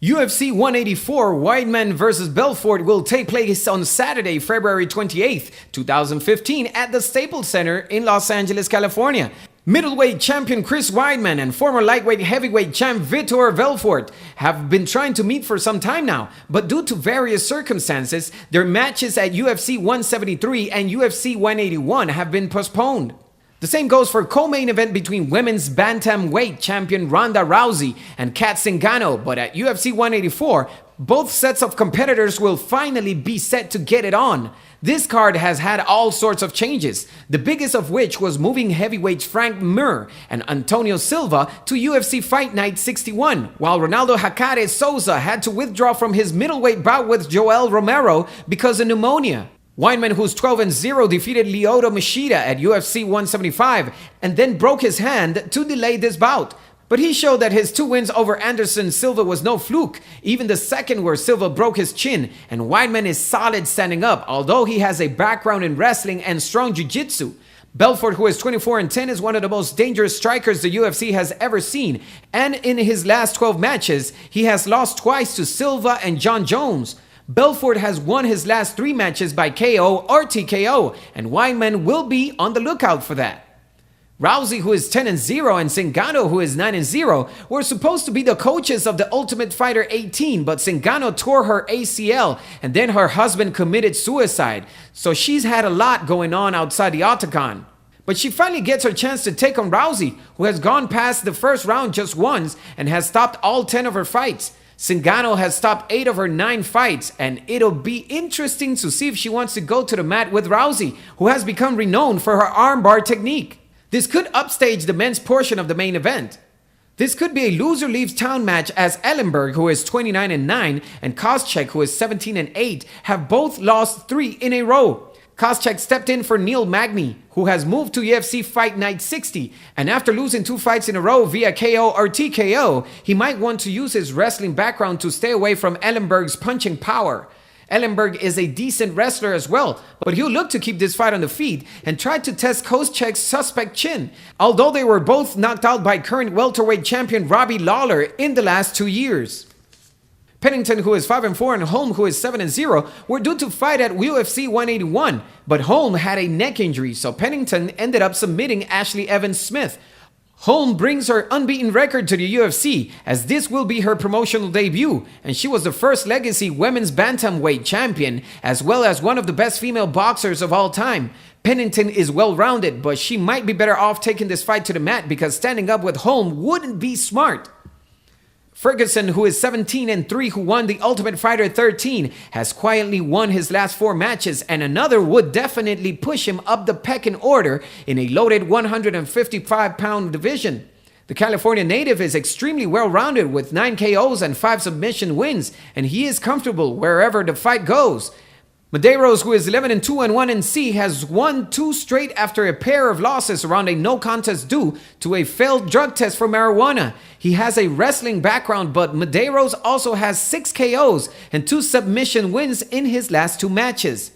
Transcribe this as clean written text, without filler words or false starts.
UFC 184 Weidman vs. Belfort will take place on Saturday, February 28, 2015 at the Staples Center in Los Angeles, California. Middleweight champion Chris Weidman and former lightweight heavyweight champ Vitor Belfort have been trying to meet for some time now, but due to various circumstances, their matches at UFC 173 and UFC 181 have been postponed. The same goes for co-main event between women's bantamweight champion Ronda Rousey and Kat Zingano, but at UFC 184, both sets of competitors will finally be set to get it on. This card has had all sorts of changes, the biggest of which was moving heavyweights Frank Mir and Antonio Silva to UFC Fight Night 61, while Ronaldo Hakaare Souza had to withdraw from his middleweight bout with Joel Romero because of pneumonia. Weidman, who's 12-0, defeated Lyoto Machida at UFC 175 and then broke his hand to delay this bout. But he showed that his two wins over Anderson Silva was no fluke, even the second where Silva broke his chin, and Weidman is solid standing up, although he has a background in wrestling and strong jiu-jitsu. Belfort, who is 24-10, is one of the most dangerous strikers the UFC has ever seen, and in his last 12 matches, he has lost twice to Silva and John Jones. Belfort has won his last 3 matches by KO or TKO, and Weidman will be on the lookout for that. Rousey, who is 10-0, and Zingano, who is 9-0, were supposed to be the coaches of the Ultimate Fighter 18, but Zingano tore her ACL and then her husband committed suicide, so she's had a lot going on outside the octagon. But she finally gets her chance to take on Rousey, who has gone past the first round just once and has stopped all 10 of her fights. Zingano has stopped 8 of her 9 fights, and it'll be interesting to see if she wants to go to the mat with Rousey, who has become renowned for her armbar technique. This could upstage the men's portion of the main event. This could be a loser leaves town match, as Ellenberg, who is 29-9, and Koscheck, who is 17-8, have both lost 3 in a row. Koscheck stepped in for Neil Magny, who has moved to UFC Fight Night 60, and after losing 2 fights in a row via KO or TKO, he might want to use his wrestling background to stay away from Ellenberg's punching power. Ellenberg is a decent wrestler as well, but he'll look to keep this fight on the feet and try to test Koscheck's suspect chin, although they were both knocked out by current welterweight champion Robbie Lawler in the last 2 years. Pennington, who is 5-4, and Holm, who is 7-0, were due to fight at UFC 181, but Holm had a neck injury, so Pennington ended up submitting Ashley Evans Smith. Holm brings her unbeaten record to the UFC, as this will be her promotional debut, and she was the first legacy women's bantamweight champion, as well as one of the best female boxers of all time. Pennington is well-rounded, but she might be better off taking this fight to the mat because standing up with Holm wouldn't be smart. Ferguson, who is 17-3, who won the Ultimate Fighter 13, has quietly won his last 4 matches, and another would definitely push him up the pecking order in a loaded 155-pound division. The California native is extremely well-rounded with 9 KOs and 5 submission wins, and he is comfortable wherever the fight goes. Medeiros, who is 11-2 and 1-C, has won 2 straight after a pair of losses around a no contest due to a failed drug test for marijuana. He has a wrestling background, but Medeiros also has 6 KOs and 2 submission wins in his last 2 matches.